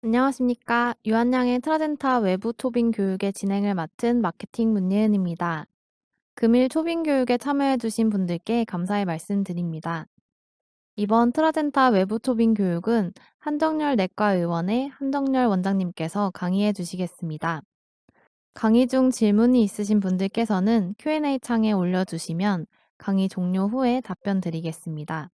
안녕하십니까. 유한양의 트라젠타 외부 토빙 교육의 진행을 맡은 마케팅 문예은입니다. 금일 토빙 교육에 참여해주신 분들께 감사의 말씀드립니다. 이번 트라젠타 외부 토빙 교육은 한정열 내과의원의 한정열 원장님께서 강의해 주시겠습니다. 강의 중 질문이 있으신 분들께서는 Q&A 창에 올려주시면 강의 종료 후에 답변 드리겠습니다.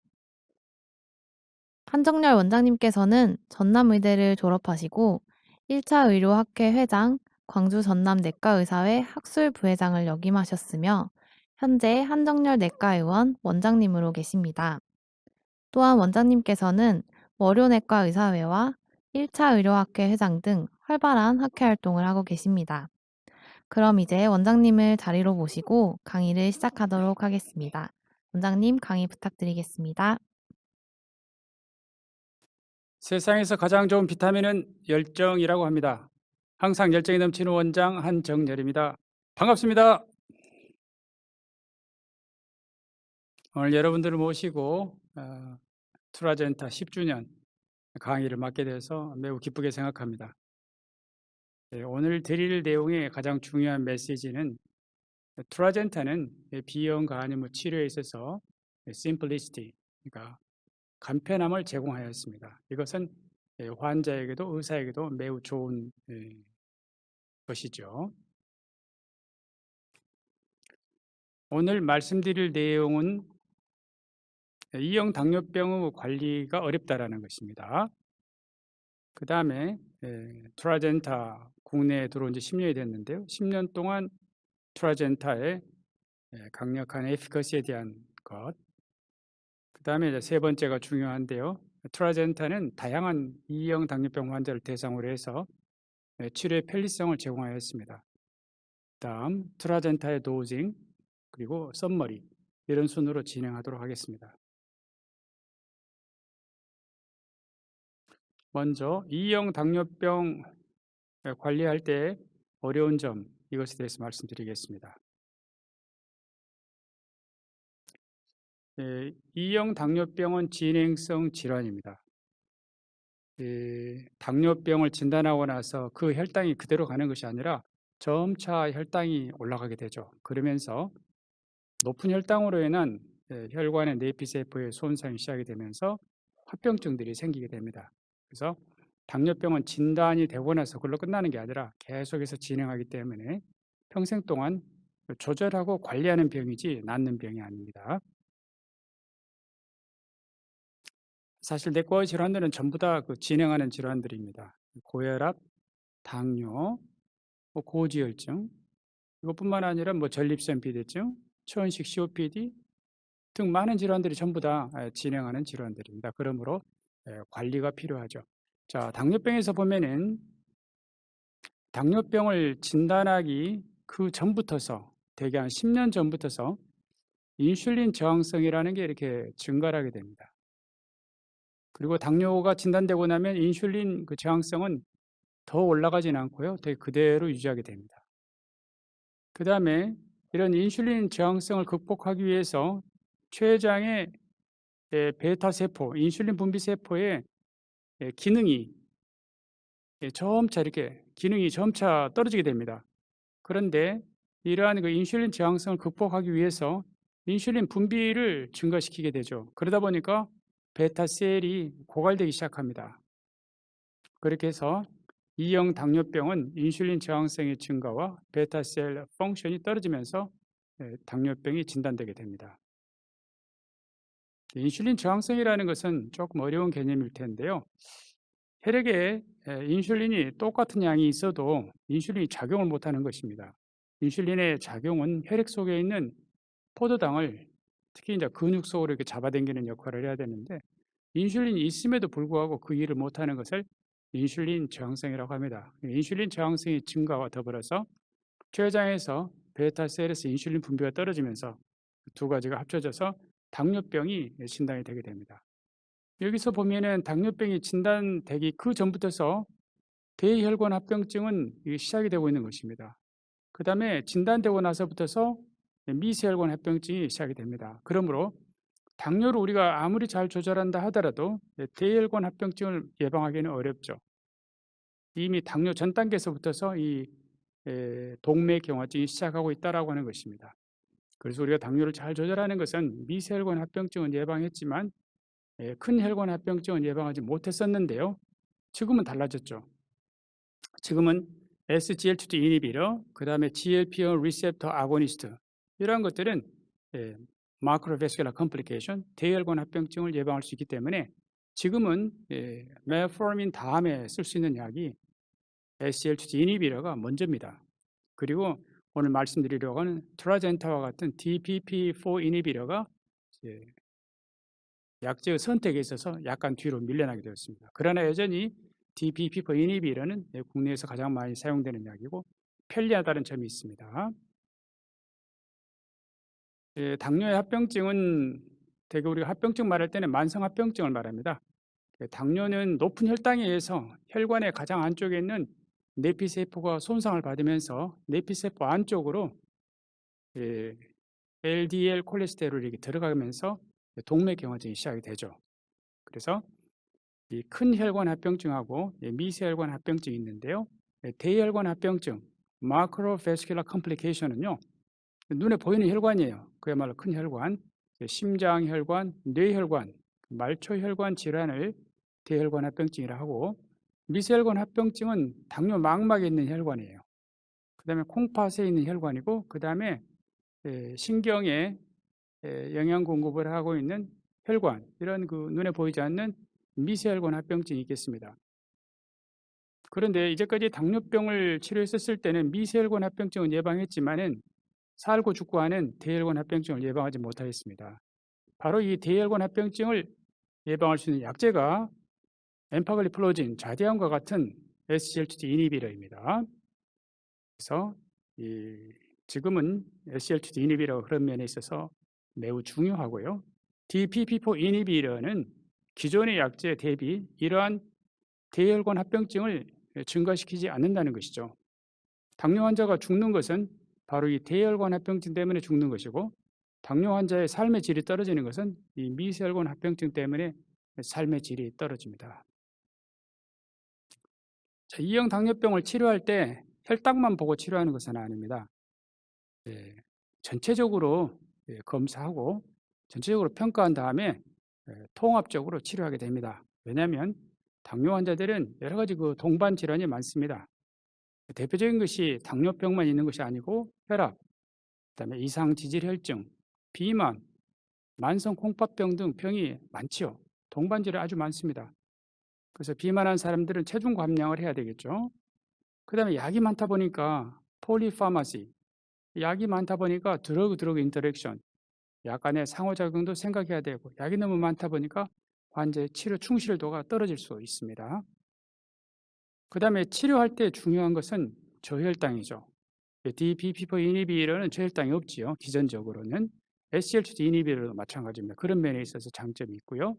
한정열 원장님께서는 전남의대를 졸업하시고 1차 의료학회 회장, 광주 전남내과의사회 학술부회장을 역임하셨으며 현재 한정열 내과의원 원장님으로 계십니다. 또한 원장님께서는 월요내과의사회와 1차 의료학회 회장 등 활발한 학회 활동을 하고 계십니다. 그럼 이제 원장님을 자리로 모시고 강의를 시작하도록 하겠습니다. 원장님 강의 부탁드리겠습니다. 세상에서 가장 좋은 비타민은 열정이라고 합니다. 항상 열정이 넘치는 원장 한정열입니다. 반갑습니다. 오늘 여러분들을 모시고 트라젠타 10주년 강의를 맡게 돼서 매우 기쁘게 생각합니다. 오늘 드릴 내용의 가장 중요한 메시지는 트라젠타는 비형 간염 치료에 있어서 심플리시티, 그러니까 간편함을 제공하였습니다. 이것은 환자에게도 의사에게도 매우 좋은 것이죠. 오늘 말씀드릴 내용은 이형 당뇨병의 관리가 어렵다라는 것입니다. 그 다음에 트라젠타 국내에 들어온 지 10년이 됐는데요. 10년 동안 트라젠타의 강력한 에피커시에 대한 것. 그 다음에 세 번째가 중요한데요. 트라젠타는 다양한 이형 당뇨병 환자를 대상으로 해서 치료의 편리성을 제공하였습니다. 다음 트라젠타의 도징, 그리고 썸머리, 이런 순으로 진행하도록 하겠습니다. 먼저 이형 당뇨병 관리할 때 어려운 점, 이것에 대해서 말씀드리겠습니다. 이형 당뇨병은 진행성 질환입니다. 당뇨병을 진단하고 나서 그 혈당이 그대로 가는 것이 아니라 점차 혈당이 올라가게 되죠. 그러면서 높은 혈당으로 인한 혈관의 내피세포의 손상이 시작이 되면서 화병증들이 생기게 됩니다. 그래서 당뇨병은 진단이 되고 나서 그걸로 끝나는 게 아니라 계속해서 진행하기 때문에 평생 동안 조절하고 관리하는 병이지 낫는 병이 아닙니다. 사실 내과의 질환들은 전부 다 진행하는 질환들입니다. 고혈압, 당뇨, 고지혈증, 이것뿐만 아니라 전립선 비대증, 초원식 COPD 등 많은 질환들이 전부 다 진행하는 질환들입니다. 그러므로 관리가 필요하죠. 자, 당뇨병에서 보면은 당뇨병을 진단하기 그 전부터서 대개 한 10년 전부터서 인슐린 저항성이라는 게 이렇게 증가를 하게 됩니다. 그리고 당뇨가 진단되고 나면 인슐린 그 저항성은 더 올라가지는 않고요. 되게 그대로 유지하게 됩니다. 그 다음에 이런 인슐린 저항성을 극복하기 위해서 췌장의 베타 세포, 인슐린 분비 세포의 기능이 점차 이렇게 기능이 점차 떨어지게 됩니다. 그런데 이러한 그 인슐린 저항성을 극복하기 위해서 인슐린 분비를 증가시키게 되죠. 그러다 보니까 베타셀이 고갈되기 시작합니다. 그렇게 해서 이형 당뇨병은 인슐린 저항성의 증가와 베타셀 펑션이 떨어지면서 당뇨병이 진단되게 됩니다. 인슐린 저항성이라는 것은 조금 어려운 개념일 텐데요. 혈액에 인슐린이 똑같은 양이 있어도 인슐린이 작용을 못하는 것입니다. 인슐린의 작용은 혈액 속에 있는 포도당을 특히 이제 근육 속으로 이렇게 잡아당기는 역할을 해야 되는데 인슐린이 있음에도 불구하고 그 일을 못하는 것을 인슐린 저항성이라고 합니다. 인슐린 저항성의 증가와 더불어서 췌장에서 베타셀에서 인슐린 분비가 떨어지면서 두 가지가 합쳐져서 당뇨병이 진단이 되게 됩니다. 여기서 보면은 당뇨병이 진단되기 그 전부터서 대혈관 합병증은 시작이 되고 있는 것입니다. 그 다음에 진단되고 나서부터서 미세혈관 합병증이 시작이 됩니다. 그러므로 당뇨를 우리가 아무리 잘 조절한다 하더라도 대혈관 합병증을 예방하기는 어렵죠. 이미 당뇨 전 단계에서부터서 이 동맥경화증이 시작하고 있다라고 하는 것입니다. 그래서 우리가 당뇨를 잘 조절하는 것은 미세혈관 합병증은 예방했지만 큰 혈관 합병증은 예방하지 못했었는데요. 지금은 달라졌죠. 지금은 SGLT2 이니비터, 그다음에 GLP-1 리셉터 아고니스트 이러한 것들은 마크로베스큘러 컴플리케이션, 대혈관 합병증을 예방할 수 있기 때문에 지금은 메포르민 다음에 쓸 수 있는 약이 SGLT2 이니비터가 먼저입니다. 그리고 오늘 말씀드리려고 하는 트라젠타와 같은 DPP-4 이니비터가 약제의 선택에 있어서 약간 뒤로 밀려나게 되었습니다. 그러나 여전히 DPP-4 이니비터는 국내에서 가장 많이 사용되는 약이고 편리하다는 점이 있습니다. 당뇨의 합병증은 대개 우리가 합병증 말할 때는 만성합병증을 말합니다. 당뇨는 높은 혈당에 의해서 혈관의 가장 안쪽에 있는 내피세포가 손상을 받으면서 내피세포 안쪽으로 LDL 콜레스테롤이 들어가면서 동맥경화증이 시작이 되죠. 그래서 이 큰 혈관 합병증하고 미세혈관 합병증이 있는데요. 대혈관 합병증, 마크로베스큘러 컴플리케이션은요. 눈에 보이는 혈관이에요. 그야말로 큰 혈관, 심장혈관, 뇌혈관, 말초혈관 질환을 대혈관 합병증이라 하고 미세혈관 합병증은 당뇨 망막에 있는 혈관이에요. 그다음에 콩팥에 있는 혈관이고 그다음에 신경에 영양 공급을 하고 있는 혈관, 이런 그 눈에 보이지 않는 미세혈관 합병증이 있겠습니다. 그런데 이제까지 당뇨병을 치료했었을 때는 미세혈관 합병증은 예방했지만은 살고 죽고 하는 대혈관 합병증을 예방하지 못하였습니다. 바로 이 대혈관 합병증을 예방할 수 있는 약제가 엠파글리플로진, 자디안과 같은 SGLT2 이니비터입니다. 그래서 지금은 SGLT2 이니비터가 그런 면에 있어서 매우 중요하고요. DPP-4 이니비터는 기존의 약제 대비 이러한 대혈관 합병증을 증가시키지 않는다는 것이죠. 당뇨 환자가 죽는 것은 바로 이 대혈관 합병증 때문에 죽는 것이고 당뇨 환자의 삶의 질이 떨어지는 것은 이 미세혈관 합병증 때문에 삶의 질이 떨어집니다. 자, 이형 당뇨병을 치료할 때 혈당만 보고 치료하는 것은 아닙니다. 전체적으로 검사하고 전체적으로 평가한 다음에 통합적으로 치료하게 됩니다. 왜냐하면 당뇨 환자들은 여러 가지 그 동반 질환이 많습니다. 대표적인 것이 당뇨병만 있는 것이 아니고 혈압, 그다음에 이상 지질 혈증, 비만, 만성 콩팥병 등 병이 많지요. 동반 질환 아주 많습니다. 그래서 비만한 사람들은 체중 감량을 해야 되겠죠. 그다음에 약이 많다 보니까 폴리파마시, 약이 많다 보니까 드러그 인터랙션, 약 간의 상호작용도 생각해야 되고 약이 너무 많다 보니까 환자의 치료 충실도가 떨어질 수 있습니다. 그다음에 치료할 때 중요한 것은 저혈당이죠. DPP-4 이니비터는 저혈당이 없지요. 기전적으로는 SGLT2 이니비터도 마찬가지입니다. 그런 면에 있어서 장점이 있고요.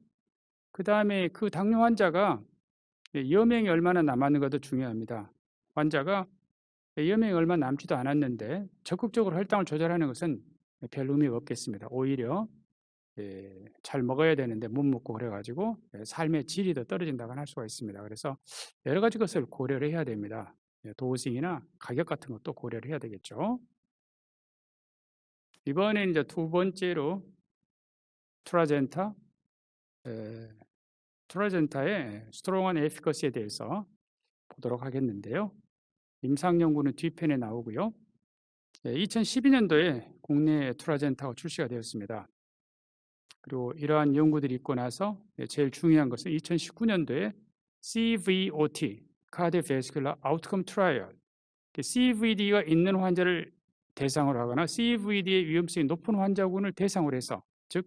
그다음에 그 당뇨 환자가 여명이 얼마나 남았는가도 중요합니다. 환자가 여명이 얼마 남지도 않았는데 적극적으로 혈당을 조절하는 것은 별 의미가 없겠습니다. 오히려 잘 먹어야 되는데 못 먹고 그래가지고 삶의 질이 더 떨어진다고 할 수가 있습니다. 그래서 여러 가지 것을 고려를 해야 됩니다. 도식이나 가격 같은 것도 고려를 해야 되겠죠. 이번에 이제 두 번째로 트라젠타, 트라젠타의 스트롱한 에피커시에 대해서 보도록 하겠는데요. 임상 연구는 뒤편에 나오고요. 2012년도에 국내 트라젠타가 출시가 되었습니다. 그리고 이러한 연구들이 있고 나서 제일 중요한 것은 2019년도에 CVOT, Cardiovascular Outcome Trial, CVD가 있는 환자를 대상으로 하거나 CVD의 위험성이 높은 환자군을 대상으로 해서, 즉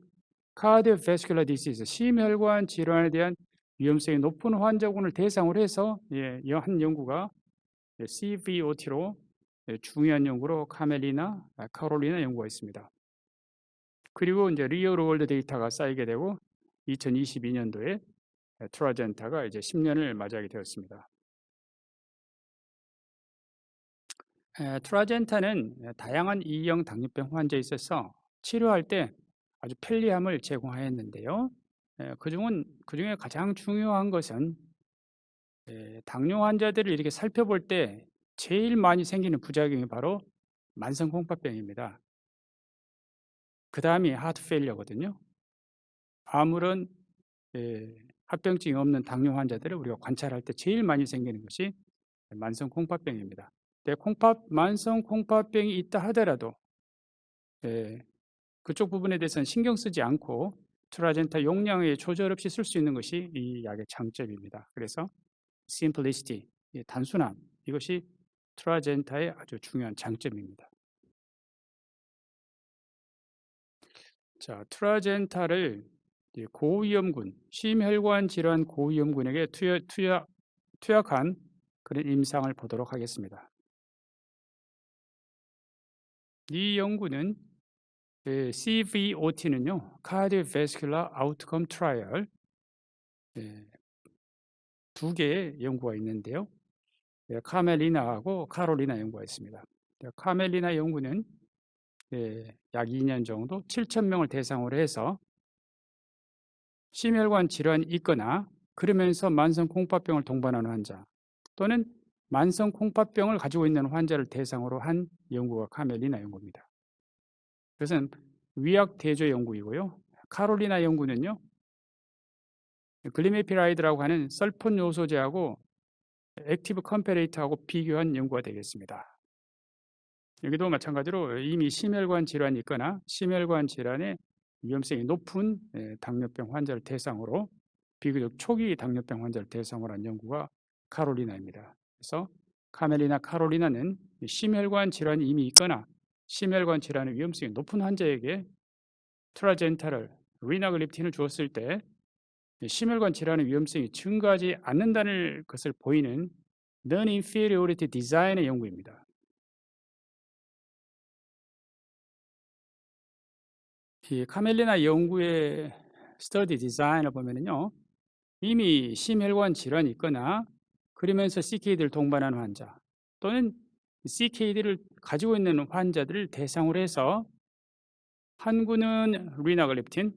Cardiovascular Disease, 심혈관 질환에 대한 위험성이 높은 환자군을 대상으로 해서 한 연구가 CVOT로 중요한 연구로 카멜리나, 카롤리나 연구가 있습니다. 그리고 이제 리얼 월드 데이터가 쌓이게 되고 2022년도에 트라젠타가 이제 10년을 맞이하게 되었습니다. 트라젠타는 다양한 2형 당뇨병 환자에 있어서 치료할 때 아주 편리함을 제공하였는데요. 그중에 가장 중요한 것은 당뇨 환자들을 이렇게 살펴볼 때 제일 많이 생기는 부작용이 바로 만성 공파병입니다. 그다음이 하트 페일리어거든요. 아무런 합병증이 없는 당뇨 환자들을 우리가 관찰할 때 제일 많이 생기는 것이 만성 콩팥병입니다. 만성 콩팥병이 있다 하더라도 그쪽 부분에 대해서는 신경 쓰지 않고 트라젠타 용량의 조절 없이 쓸 수 있는 것이 이 약의 장점입니다. 그래서 simplicity, 단순함, 이것이 트라젠타의 아주 중요한 장점입니다. 자, 트라젠타를 고위험군, 심혈관 질환 고위험군에게 투약한 그런 임상을 보도록 하겠습니다. 이 연구는 CVOT는요, Cardiovascular Outcome Trial, 두 개의 연구가 있는데요. 카멜리나하고 카롤리나 연구가 있습니다. 카멜리나 연구는 약 2년 정도 7,000명을 대상으로 해서 심혈관 질환이 있거나 그러면서 만성 콩팥병을 동반하는 환자 또는 만성 콩팥병을 가지고 있는 환자를 대상으로 한 연구가 카멜리나 연구입니다. 그것은 위약 대조 연구이고요. 카롤리나 연구는요, 글리메피라이드라고 하는 설폰 요소제하고 액티브 컴페레이트하고 비교한 연구가 되겠습니다. 여기도 마찬가지로 이미 심혈관 질환이 있거나 심혈관 질환의 위험성이 높은 당뇨병 환자를 대상으로 비교적 초기 당뇨병 환자를 대상으로 한 연구가 카롤리나입니다. 그래서 카멜리나 카롤리나는 심혈관 질환이 이미 있거나 심혈관 질환의 위험성이 높은 환자에게 트라젠타를 리나글립틴을 주었을 때 심혈관 질환의 위험성이 증가하지 않는다는 것을 보이는 Non-Inferiority Design의 연구입니다. 이 카멜리나 연구의 스터디 디자인을 보면은요, 이미 심혈관 질환이 있거나 그러면서 CKD를 동반하는 환자 또는 CKD를 가지고 있는 환자들을 대상으로 해서 한 구는 리나글립틴,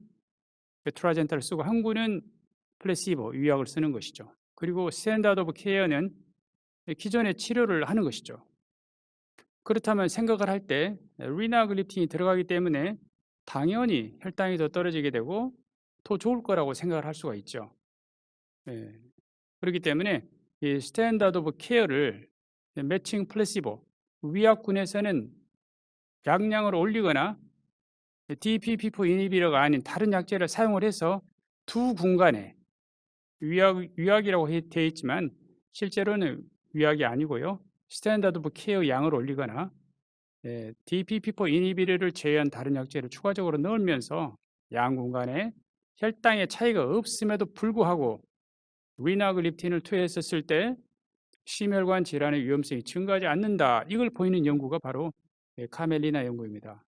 트라젠타를 쓰고 한 구는 플래시보, 유약을 쓰는 것이죠. 그리고 스탠다드 오브 케어는 기존의 치료를 하는 것이죠. 그렇다면 생각을 할 때 리나글립틴이 들어가기 때문에 당연히 혈당이 더 떨어지게 되고 더 좋을 거라고 생각을 할 수가 있죠. 그렇기 때문에 이 스탠다드 오브 케어를 매칭 플래시보, 위약군에서는 약량을 올리거나 DPP4 이니비터가 아닌 다른 약제를 사용을 해서 두 군간에 위약이라고 되어 있지만 실제로는 위약이 아니고요. 스탠다드 오브 케어 양을 올리거나 DPP4 이니비터를 제외한 다른 약제를 추가적으로 넣으면서 양 군간에 혈당의 차이가 없음에도 불구하고 리나글립틴을 투여했었을 때 심혈관 질환의 위험성이 증가하지 않는다. 이걸 보이는 연구가 바로 카멜리나 연구입니다.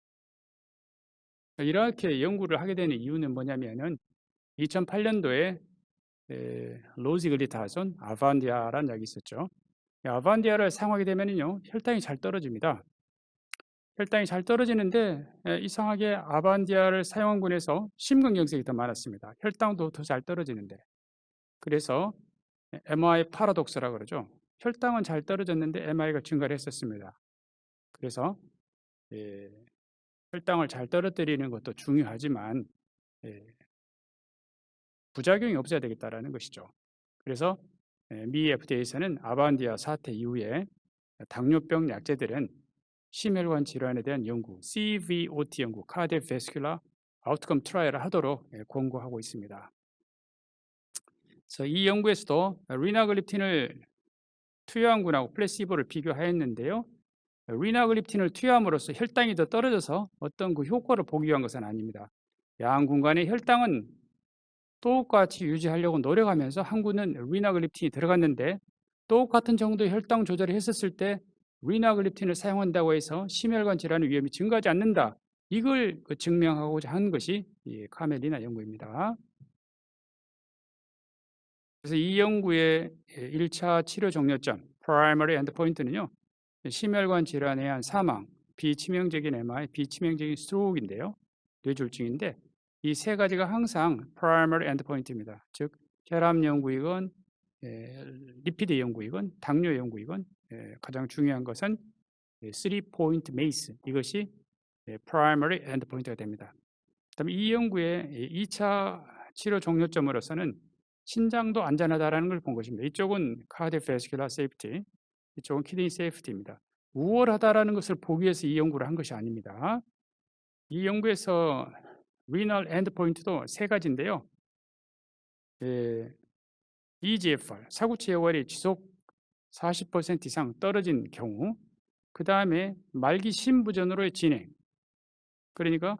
이렇게 연구를 하게 되는 이유는 뭐냐면은 2008년도에 로지글리타존 아반디아라는 약이 있었죠. 아반디아를 사용하게 되면요 혈당이 잘 떨어집니다. 혈당이 잘 떨어지는데 이상하게 아반디아를 사용한 군에서 심근경색이 더 많았습니다. 혈당도 더 잘 떨어지는데. 그래서 MI 파라독스라고 그러죠. 혈당은 잘 떨어졌는데 MI가 증가를 했었습니다. 그래서 혈당을 잘 떨어뜨리는 것도 중요하지만 부작용이 없어야 되겠다라는 것이죠. 그래서 미 FDA에서는 아반디아 사태 이후에 당뇨병 약제들은 심혈관 질환에 대한 연구, CVOT 연구, Cardiovascular Outcome Trial을 하도록 권고하고 있습니다. 그래서 이 연구에서도 리나글립틴을 투여한 군하고 플래시보를 비교하였는데요. 리나글립틴을 투여함으로써 혈당이 더 떨어져서 어떤 그 효과를 보기 위한 것은 아닙니다. 양 군간의 혈당은 똑같이 유지하려고 노력하면서 한 군은 리나글립틴이 들어갔는데 똑같은 정도의 혈당 조절을 했었을 때 리나글립틴을 사용한다고 해서 심혈관 질환의 위험이 증가하지 않는다. 이걸 증명하고자 한 것이 이 카멜리나 연구입니다. 그래서 이 연구의 1차 치료 종료점, 프라이머리 엔드포인트는요. 심혈관 질환에 의한 사망, 비치명적인 MI, 비치명적인 스트로크인데요. 뇌졸중인데 이 세 가지가 항상 프라이머리 엔드포인트입니다. 즉 혈압 연구이건 리피드 연구이건 당뇨 연구이건 가장 중요한 것은 3포인트 메이스, 이것이 프라이머리 엔드포인트가 됩니다. 그다음에 이 연구의 2차 치료 종료점으로서는 신장도 안전하다라는 걸 본 것입니다. 이쪽은 카디오바스큘러 세이프티, 이쪽은 키드니 세이프티입니다. 우월하다라는 것을 보기 위해서 이 연구를 한 것이 아닙니다. 이 연구에서 리널 엔드포인트도 세 가지인데요. EGFR, 사구치 예월이 지속 40% 이상 떨어진 경우, 그 다음에 말기 심부전으로의 진행, 그러니까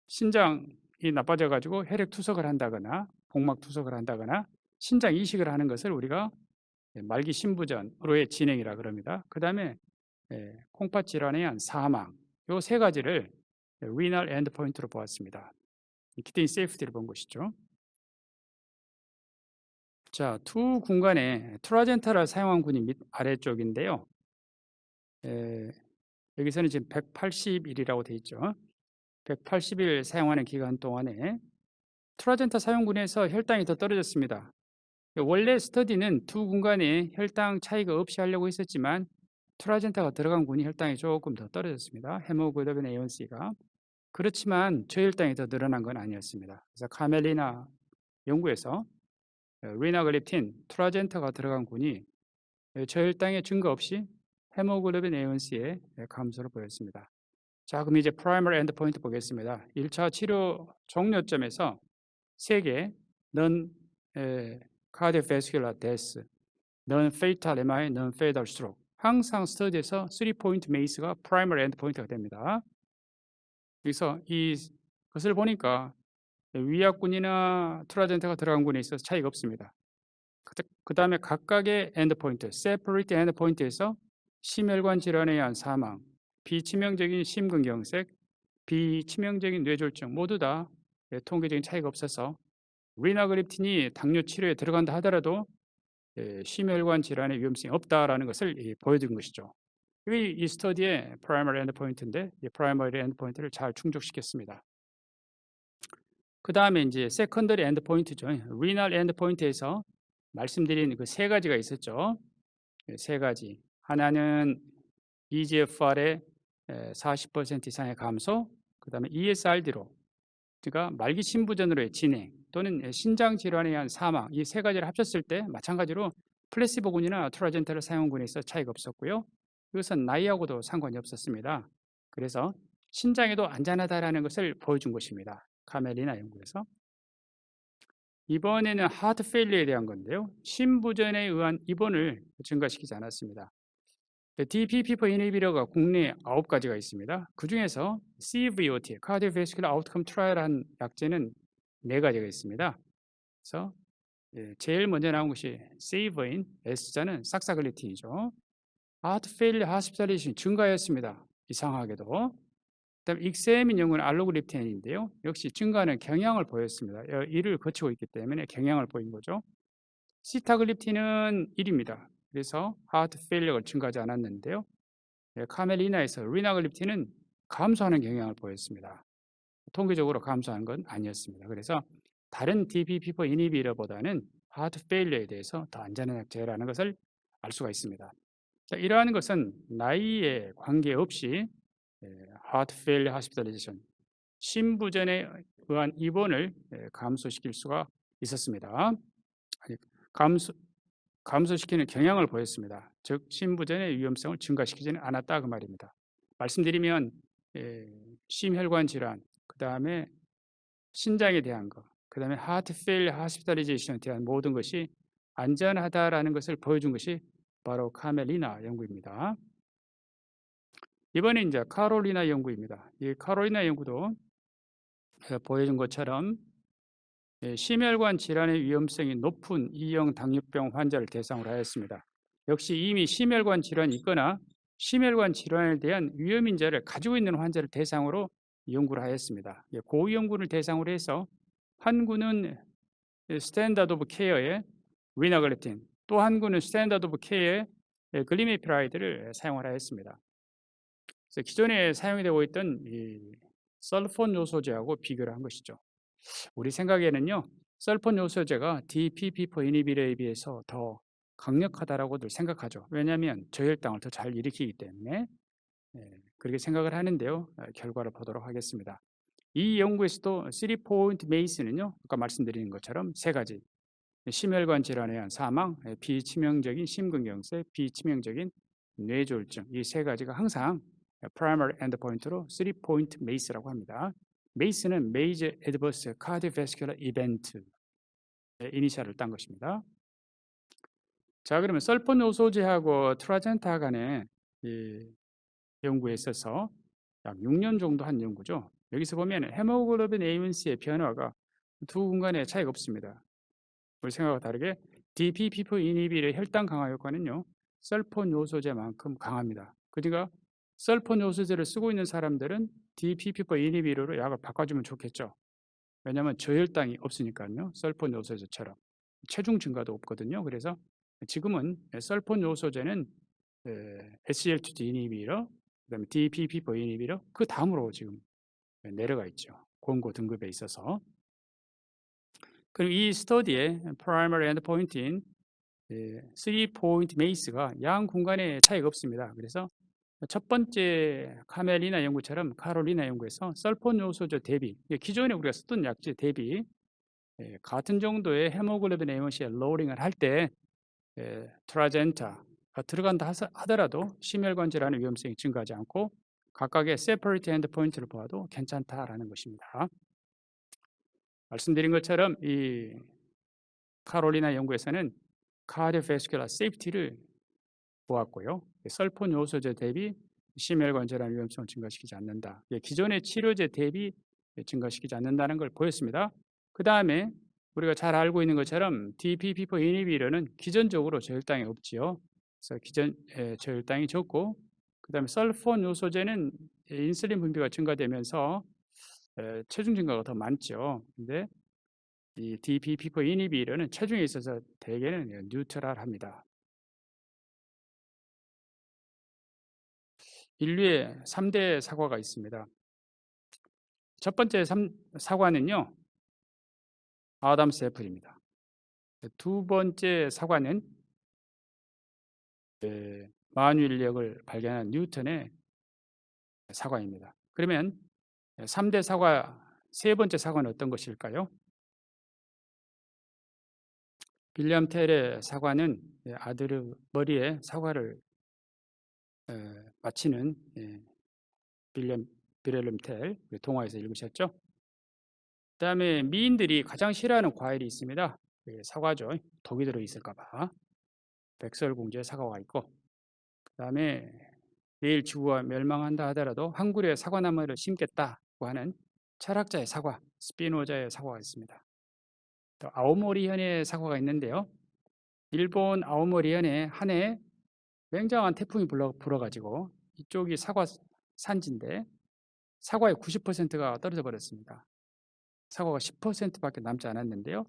신장이 나빠져 가지고 혈액 투석을 한다거나 복막 투석을 한다거나 신장 이식을 하는 것을 우리가 말기 심부전으로의 진행이라 그럽니다. 그 다음에 콩팥 질환에 의한 사망, 요 세 가지를 리널 엔드포인트로 보았습니다. 키드니 세이프티를 본 것이죠. 자, 두 군간에 트라젠타를 사용한 군이 밑 아래쪽인데요. 여기서는 지금 180일이라고 되어 있죠. 180일 사용하는 기간 동안에 트라젠타 사용군에서 혈당이 더 떨어졌습니다. 원래 스터디는 두 군간에 혈당 차이가 없이 하려고 했었지만 트라젠타가 들어간 군이 혈당이 조금 더 떨어졌습니다. 헤모글로빈 A1C가. 그렇지만 저혈당이 더 늘어난 건 아니었습니다. 그래서 카멜리나 연구에서 리나글립틴, 트라젠타가 들어간 군이 저혈당의 증거 없이 헤모글로빈 A1C의 감소를 보였습니다. 자, 그럼 이제 프라이머리 엔드포인트 보겠습니다. 1차 치료 종료점에서 3개 non cardiovascular death, non fatal MI, non fatal stroke. 항상 스터디에서 3포인트 메이스가 프라이머리 엔드포인트가 됩니다. 그래서 이것을 보니까 위약군이나 트라젠타가 들어간 군에 있어서 차이가 없습니다. 그 다음에 각각의 엔드포인트, 세퍼레이트 엔드포인트에서 심혈관 질환에 의한 사망, 비치명적인 심근경색, 비치명적인 뇌졸중 모두 다 통계적인 차이가 없어서 리나글립틴이 당뇨 치료에 들어간다 하더라도 심혈관 질환의 위험성이 없다라는 것을 보여준 것이죠. 이게 이 스터디의 프라이머리 엔드포인트인데 이 프라이머리 엔드포인트를 잘 충족시켰습니다. 그 다음에 이제 세컨더리 엔드포인트죠. 리널 엔드포인트에서 말씀드린 그 세 가지가 있었죠. 세 가지. 하나는 EGFR의 40% 이상의 감소, 그 다음에 ESRD로, 그러니까 말기 심부전으로의 진행 또는 신장 질환에 의한 사망, 이 세 가지를 합쳤을 때 마찬가지로 플래시보군이나 트라젠타를 사용한 군에 있어 차이가 없었고요. 이것은 나이하고도 상관이 없었습니다. 그래서 신장에도 안전하다라는 것을 보여준 것입니다. 카멜리나 연구에서. 이번에는 하트 페일리어에 대한 건데요. 심부전에 의한 입원을 증가시키지 않았습니다. DPP4 이니비터가 국내에 9가지가 있습니다. 그중에서 CVOT, Cardiovascular Outcome Trial한 약제는 4가지가 있습니다. 그래서 제일 먼저 나온 것이 세이버인 S자는 삭사글리틴이죠. 하트 페일리어 하스피탈리제이션 증가했습니다. 이상하게도. 그다음에 익세민 연구는 알로그립틴인데요. 역시 증가하는 경향을 보였습니다. 이를 거치고 있기 때문에 경향을 보인 거죠. 시타글립틴은 1입니다. 그래서 하트 페일리어가 증가하지 않았는데요. 카멜리나에서 리나글립틴은 감소하는 경향을 보였습니다. 통계적으로 감소한 건 아니었습니다. 그래서 다른 DPP4 이니비터보다는 하트 페일리어에 대해서 더 안전한 약제라는 것을 알 수가 있습니다. 자, 이러한 것은 나이에 관계없이 하트 페일리어 하스피탈리제이션, 심부전에 의한 입원을 감소시킬 수가 있었습니다. 감소시키는 경향을 보였습니다. 즉 심부전의 위험성을 증가시키지는 않았다 그 말입니다. 말씀드리면 심혈관 질환, 그 다음에 신장에 대한 것, 그 다음에 하트 페일리어 하스피탈리제이션에 대한 모든 것이 안전하다라는 것을 보여준 것이 바로 카멜리나 연구입니다. 이번에 이제 카롤리나 연구입니다. 이 카롤리나 연구도 보여준 것처럼 심혈관 질환의 위험성이 높은 2형 당뇨병 환자를 대상으로 하였습니다. 역시 이미 심혈관 질환이 있거나 심혈관 질환에 대한 위험 인자를 가지고 있는 환자를 대상으로 연구를 하였습니다. 그 연구를 대상으로 해서 한 군은 스탠다드 오브 케어의 리나글립틴, 또 한 군은 스탠다드 오브 케어의 글리메피라이드를 사용을 하였습니다. 그래서 기존에 사용되고 있던 이 설폰 요소제하고 비교를 한 것이죠. 우리 생각에는요, 설폰 요소제가 DPP4 이니비터에 비해서 더 강력하다라고들 생각하죠. 왜냐하면 저혈당을 더 잘 일으키기 때문에 그렇게 생각을 하는데요. 결과를 보도록 하겠습니다. 이 연구에서도 3포인트 메이스는요. 아까 말씀드린 것처럼 세 가지 심혈관 질환에 의한 사망, 비치명적인 심근경색, 비치명적인 뇌졸중 이 세 가지가 항상 프라이머리 엔드포인트로 3포인트 메이스라고 합니다. 메이스는 Major Adverse Cardiovascular Event 이니셜을 딴 것입니다. 자, 그러면 설폰 요소제하고 트라젠타 간의 이 연구에 있어서 약 6년 정도 한 연구죠. 여기서 보면 헤모글로빈 A1C의 변화가 두 군간에 차이가 없습니다. 우리 생각과 다르게 DPP4 이니비의 혈당 강화 효과는요. 설폰 요소제만큼 강합니다. 그러니까 설폰 요소제를 쓰고 있는 사람들은 DPP4 이니비로 약을 바꿔주면 좋겠죠. 왜냐하면 저혈당이 없으니까요. 설폰 요소제처럼 체중 증가도 없거든요. 그래서 지금은 설폰 요소제는 SGLT2 이니비러, 그다음에 DPP4 이니비러 그 다음으로 지금 내려가 있죠. 권고 등급에 있어서. 그리고 이 스터디의 프라이머리 엔드포인트인 3포인트 메이스가 양 공간에 차이가 없습니다. 그래서 첫 번째 카멜리나 연구처럼 카롤리나 연구에서 설폰 요소제 대비 기존에 우리가 쓰던 약제 대비 같은 정도의 헤모글로빈 A1C에 로링을 할 때 트라젠타가 들어간다 하더라도 심혈관 질환의 위험성이 증가하지 않고 각각의 세퍼레이트 엔드포인트를 보아도 괜찮다라는 것입니다. 말씀드린 것처럼 이 카롤리나 연구에서는 카디오베스큘러 세이프티를 보았고요. 설폰 요소제 대비 심혈관 질환 위험성을 증가시키지 않는다. 기존의 치료제 대비 증가시키지 않는다는 걸 보였습니다. 그 다음에 우리가 잘 알고 있는 것처럼 DPP4 이니비터는 기전적으로 저혈당이 없지요. 그래서 기전 저혈당이 적고 그 다음에 설폰 요소제는 인슐린 분비가 증가되면서 체중 증가가 더 많죠. 근데 이 DPP4 이니비터는 체중에 있어서 대개는 뉴트럴합니다. 인류의 3대 사과가 있습니다. 첫 번째 사과는요. 아담스 애플입니다. 두 번째 사과는 만유인력을 발견한 뉴턴의 사과입니다. 그러면 3대 사과 세 번째 사과는 어떤 것일까요? 빌리엄 텔의 사과는 아들의 머리에 사과를 맞히는 빌리엄 텔 동화에서 읽으셨죠? 그다음에 미인들이 가장 싫어하는 과일이 있습니다. 사과죠. 독이 들어 있을까 봐. 백설공주의 사과가 있고 그다음에 내일 지구가 멸망한다 하더라도 한 그루의 사과나무를 심겠다고 하는 철학자의 사과, 스피노자의 사과가 있습니다. 또 아오모리현의 사과가 있는데요. 일본 아오모리현에 한 해 굉장한 태풍이 불어가지고 이쪽이 사과 산지인데 사과의 90%가 떨어져 버렸습니다. 사과가 10%밖에 남지 않았는데요.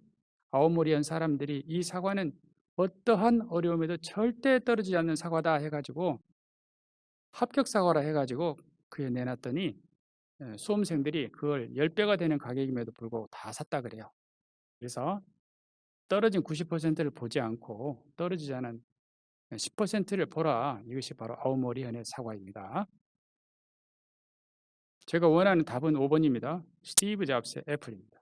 아오모리현 사람들이 이 사과는 어떠한 어려움에도 절대 떨어지지 않는 사과다 해가지고 합격 사과라 해가지고 그에 내놨더니 수험생들이 그걸 10배가 되는 가격임에도 불구하고 다 샀다 그래요. 그래서 떨어진 90%를 보지 않고 떨어지지 않은 10%를 보라. 이것이 바로 아오모리현의 사과입니다. 제가 원하는 답은 5번입니다. 스티브 잡스의 애플입니다.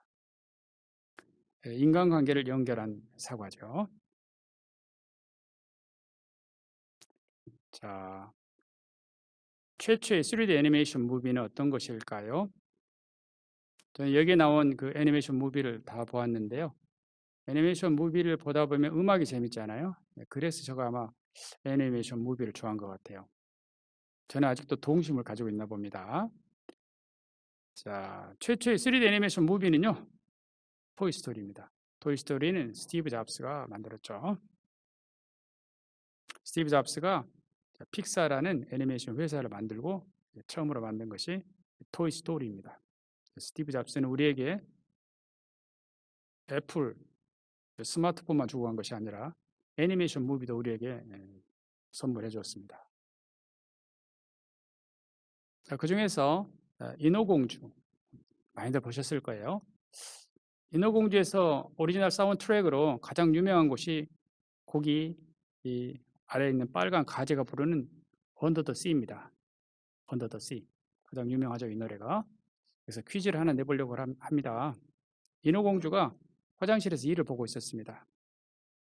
인간관계를 연결한 사과죠. 자, 최초의 3D 애니메이션 무비는 어떤 것일까요? 저는 여기에 나온 그 애니메이션 무비를 다 보았는데요. 애니메이션 무비를 보다 보면 음악이 재밌잖아요. 그래서 제가 아마 애니메이션 무비를 좋아한 것 같아요. 저는 아직도 동심을 가지고 있나 봅니다. 자, 최초의 3D 애니메이션 무비는요. 토이스토리입니다. 토이스토리는 스티브 잡스가 만들었죠. 스티브 잡스가 픽사라는 애니메이션 회사를 만들고 처음으로 만든 것이 토이스토리입니다. 스티브 잡스는 우리에게 애플 스마트폰만 주고 간 것이 아니라 애니메이션 무비도 우리에게 선물해 줬습니다. 자, 그 중에서 인어공주 많이들 보셨을 거예요. 인어공주에서 오리지널 사운드 트랙으로 가장 유명한 곳이 거기 이 아래에 있는 빨간 가재가 부르는 언더 더 씨입니다. 언더 더 씨. 가장 유명하죠, 이 노래가. 그래서 퀴즈를 하나 내보려고 합니다. 인어공주가 화장실에서 일을 보고 있었습니다.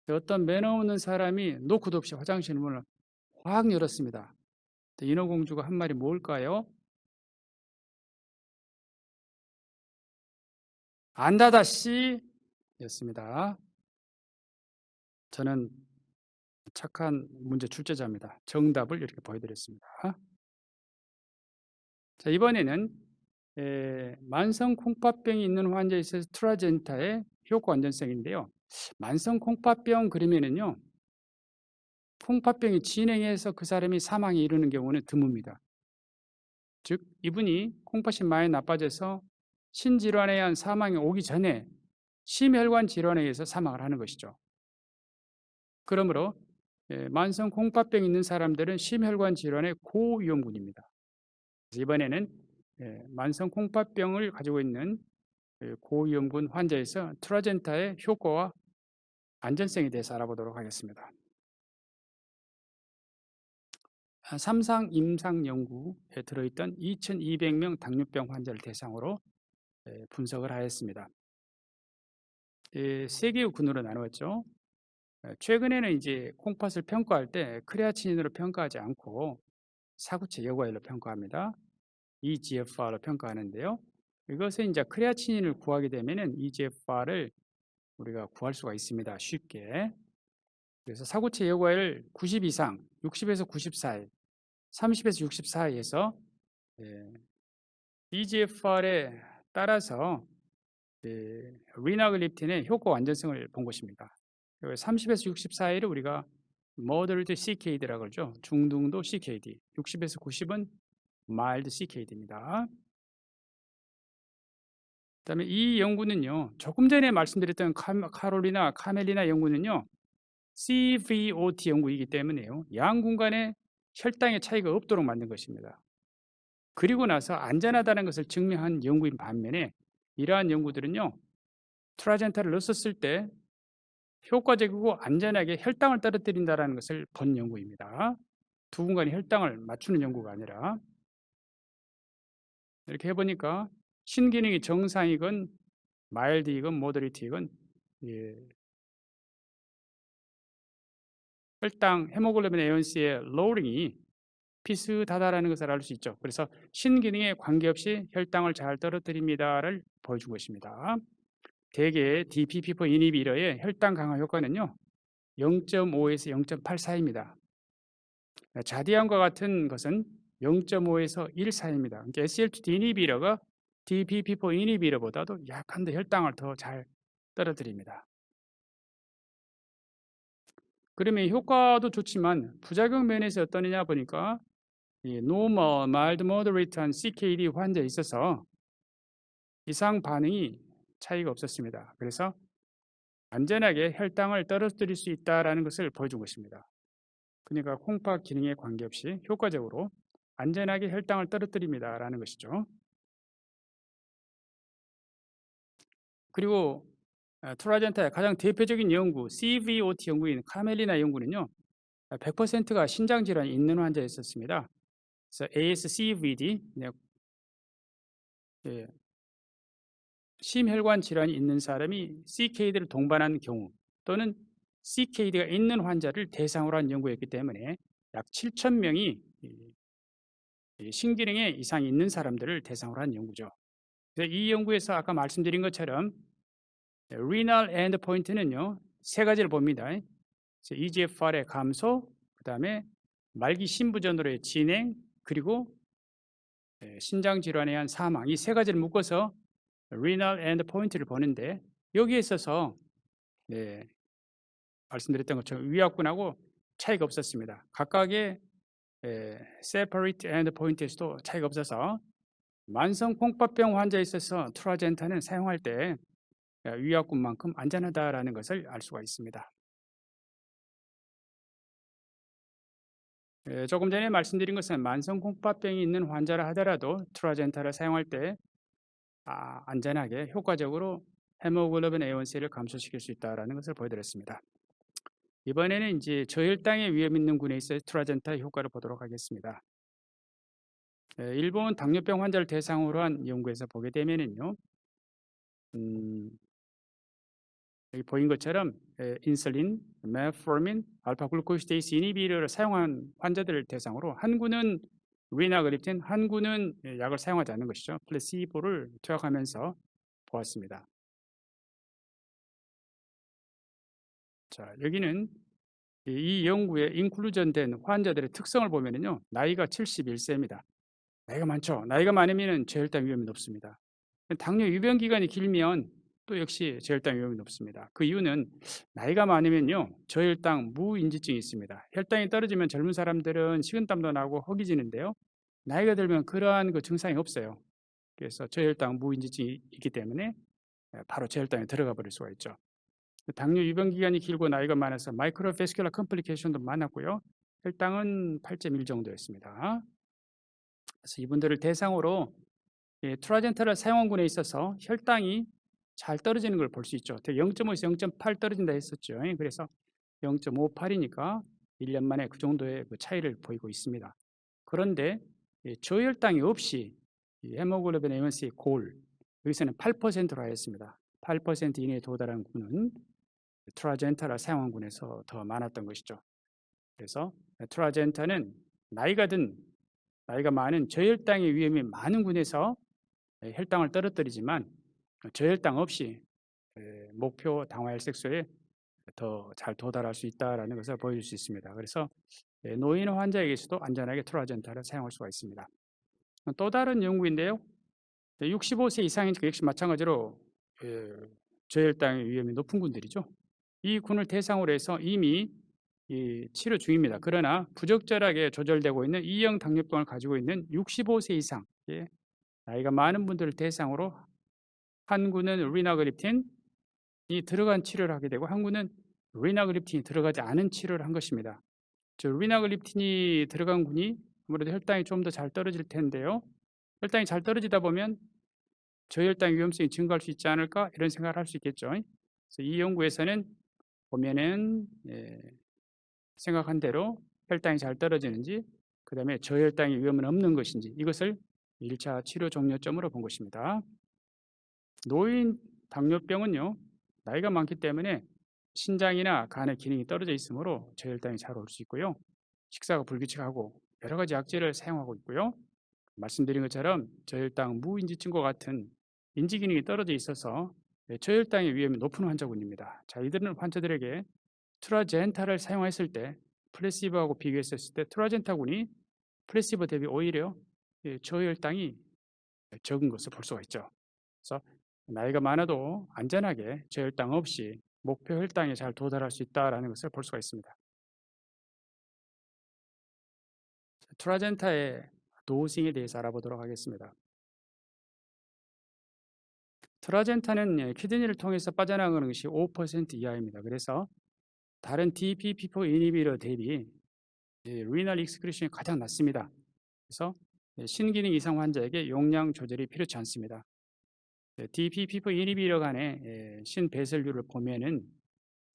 어떤 매너 없는 사람이 노크도 없이 화장실 문을 확 열었습니다. 인어공주가 한 말이 뭘까요? 안 닫아 씨 였습니다. 저는 착한 문제 출제자입니다. 정답을 이렇게 보여드렸습니다. 자, 이번에는 만성 콩팥병이 있는 환자에 있어서 트라젠타의 효과 안전성인데요. 만성 콩팥병 그러면은요, 콩팥병이 진행해서 그 사람이 사망에 이르는 경우는 드뭅니다. 즉, 이분이 콩팥이 많이 나빠져서 신질환에 의한 사망이 오기 전에 심혈관 질환에 의해서 사망을 하는 것이죠. 그러므로 만성 콩팥병이 있는 사람들은 심혈관 질환의 고위험군입니다. 이번에는 만성 콩팥병을 가지고 있는 고위험군 환자에서 트라젠타의 효과와 안전성에 대해서 알아보도록 하겠습니다. 삼상 임상 연구에 들어있던 2,200명 당뇨병 환자를 대상으로 분석을 하였습니다. 세 개의 군으로 나누었죠. 최근에는 이제 콩팥을 평가할 때 크레아치닌으로 평가하지 않고 사구체 여과율로 평가합니다. EGFR로 평가하는데요. 이것은 이제 크레아치닌을 구하게 되면은 EGFR을 우리가 구할 수가 있습니다. 쉽게. 그래서 사구체 여과율 90 이상, 60에서 90 사이, 30에서 60 사이에서 EGFR에 따라서 리나글립틴의 효과 완전성을 본 것입니다. 30에서 60 사이를 우리가 moderate CKD라고 그러죠. 중등도 CKD. 60에서 90은 mild CKD입니다. 그다음에 이 연구는요. 조금 전에 말씀드렸던 카롤리나 카멜리나 연구는요. CVOT 연구이기 때문에요. 양군 간의 혈당의 차이가 없도록 만든 것입니다. 그리고 나서 안전하다는 것을 증명한 연구인 반면에 이러한 연구들은요. 트라젠타를 넣었을 때 효과적이고 안전하게 혈당을 떨어뜨린다는 것을 본 연구입니다. 두 군간의 혈당을 맞추는 연구가 아니라 이렇게 해보니까 신기능이 정상이건 마일드이건 모더리티이건 혈당 헤모글로빈 A1C의 로링이 비슷하다라는 것을 알 수 있죠. 그래서 신기능에 관계없이 혈당을 잘 떨어뜨립니다를 보여준 것입니다. 대개 DPP4 이니비터의 혈당 강화 효과는요. 0.5에서 0.8 사이입니다. 자디안과 같은 것은 0.5에서 1 사이입니다. 그러니까 SGLT2 이니비터가 DPP4 이니비터보다도 약간 더 혈당을 더 잘 떨어뜨립니다. 그러면 효과도 좋지만 부작용 면에서 어떠느냐 보니까 이 normal, mild, moderate한 CKD 환자에 있어서 이상 반응이 차이가 없었습니다. 그래서 안전하게 혈당을 떨어뜨릴 수 있다는 것을 보여준 것입니다. 그러니까 콩팥 기능에 관계없이 효과적으로 안전하게 혈당을 떨어뜨립니다라는 것이죠. 그리고 트라젠타의 가장 대표적인 연구 CVOT 연구인 카멜리나 연구는요. 100%가 신장 질환이 있는 환자에 있었습니다. 그래서 ASCVD 심혈관 질환이 있는 사람이 CKD를 동반한 경우 또는 CKD가 있는 환자를 대상으로 한 연구였기 때문에 약 7,000명이 신기능에 이상이 있는 사람들을 대상으로 한 연구죠. 그래서 이 연구에서 아까 말씀드린 것처럼 renal endpoint는요. 세 가지를 봅니다. EGFR의 감소, 그 다음에 말기 심부전으로의 진행, 그리고 신장 질환에 의한 사망, 이 세 가지를 묶어서 renal endpoint를 보는데 여기에 있어서 말씀드렸던 것처럼 위약군하고 차이가 없었습니다. 각각의 separate endpoint에서도 차이가 없어서 만성 콩팥병 환자에 있어서 트라젠타는 사용할 때 위약군만큼 안전하다라는 것을 알 수가 있습니다. 조금 전에 말씀드린 것은 만성 콩팥병이 있는 환자라 하더라도 트라젠타를 사용할 때 안전하게 효과적으로 헤모글로빈 A1C를 감소시킬 수 있다라는 것을 보여드렸습니다. 이번에는 이제 저혈당의 위험 있는 군에 있어 트라젠타 효과를 보도록 하겠습니다. 일본 당뇨병 환자를 대상으로 한 연구에서 보게 되면은요, 여기 보인 것처럼 인슐린, 메포르민, 알파글루코시데이스 이니비르를 사용한 환자들을 대상으로 한 군은 리나그립틴, 한 군은 약을 사용하지 않는 것이죠. 플래시보를 투약하면서 보았습니다. 자, 여기는 이 연구에 인클루전된 환자들의 특성을 보면은요, 나이가 71세입니다. 나이가 많죠. 나이가 많으면 저혈당 위험이 높습니다. 당뇨 유병 기간이 길면 또 역시 저혈당 위험이 높습니다. 그 이유는 나이가 많으면요, 저혈당 무인지증이 있습니다. 혈당이 떨어지면 젊은 사람들은 식은땀도 나고 허기지는데요, 나이가 들면 그러한 그 증상이 없어요. 그래서 저혈당 무인지증이 있기 때문에 바로 저혈당에 들어가 버릴 수가 있죠. 당뇨 유병 기간이 길고 나이가 많아서 마이크로베스큘러 컴플리케이션도 많았고요. 혈당은 8.1 정도였습니다. 그래서 이분들을 대상으로 트라젠타를 사용한 군에 있어서 혈당이 잘 떨어지는 걸 볼 수 있죠. 0.5에서 0.8 떨어진다 했었죠. 그래서 0.58이니까 1년 만에 그 정도의 그 차이를 보이고 있습니다. 그런데 저혈당이 없이 헤모글로빈 A1C 골, 여기서는 8%로 하였습니다. 8% 이내에 도달한 군은 트라젠타를 사용한 군에서 더 많았던 것이죠. 그래서 트라젠타는 나이가 많은 저혈당의 위험이 많은 군에서 혈당을 떨어뜨리지만 저혈당 없이 목표 당화혈색소에 더 잘 도달할 수 있다는 것을 보여줄 수 있습니다. 그래서 노인 환자에게서도 안전하게 트라젠타를 사용할 수가 있습니다. 또 다른 연구인데요, 65세 이상이니까 역시 마찬가지로 저혈당의 위험이 높은 군들이죠. 이 군을 대상으로 해서 이미 치료 중입니다. 그러나 부적절하게 조절되고 있는 2형 당뇨병을 가지고 있는 65세 이상 나이가 많은 분들을 대상으로 한 군은 리나그립틴이 들어간 치료를 하게 되고 한 군은 리나그립틴이 들어가지 않은 치료를 한 것입니다. 리나그립틴이 들어간 군이 아무래도 혈당이 좀 더 잘 떨어질 텐데요. 혈당이 잘 떨어지다 보면 저혈당 위험성이 증가할 수 있지 않을까 이런 생각을 할 수 있겠죠. 그래서 이 연구에서는 보면은 생각한 대로 혈당이 잘 떨어지는지, 그 다음에 저혈당의 위험은 없는 것인지 이것을 1차 치료 종료점으로 본 것입니다. 노인 당뇨병은요, 나이가 많기 때문에 신장이나 간의 기능이 떨어져 있으므로 저혈당이 잘 올 수 있고요. 식사가 불규칙하고 여러 가지 약제를 사용하고 있고요. 말씀드린 것처럼 저혈당 무인지증과 같은 인지 기능이 떨어져 있어서 저혈당의 위험이 높은 환자군입니다. 자, 이들은 환자들에게 트라젠타를 사용했을 때 플래시보하고 비교했을 때 트라젠타군이 플래시보 대비 오히려 저혈당이 적은 것을 볼 수가 있죠. 그래서 나이가 많아도 안전하게 저혈당 없이 목표 혈당에 잘 도달할 수 있다는 것을 볼 수가 있습니다. 트라젠타의 도우싱에 대해서 알아보도록 하겠습니다. 트라젠타는 키드니를 통해서 빠져나가는 것이 5% 이하입니다. 그래서 다른 DPP4 이니비터 대비 리널 익스크리션이 가장 낮습니다. 그래서 신기능 이상 환자에게 용량 조절이 필요치 않습니다. DPP4 이니비터 간의 신배설률을 보면은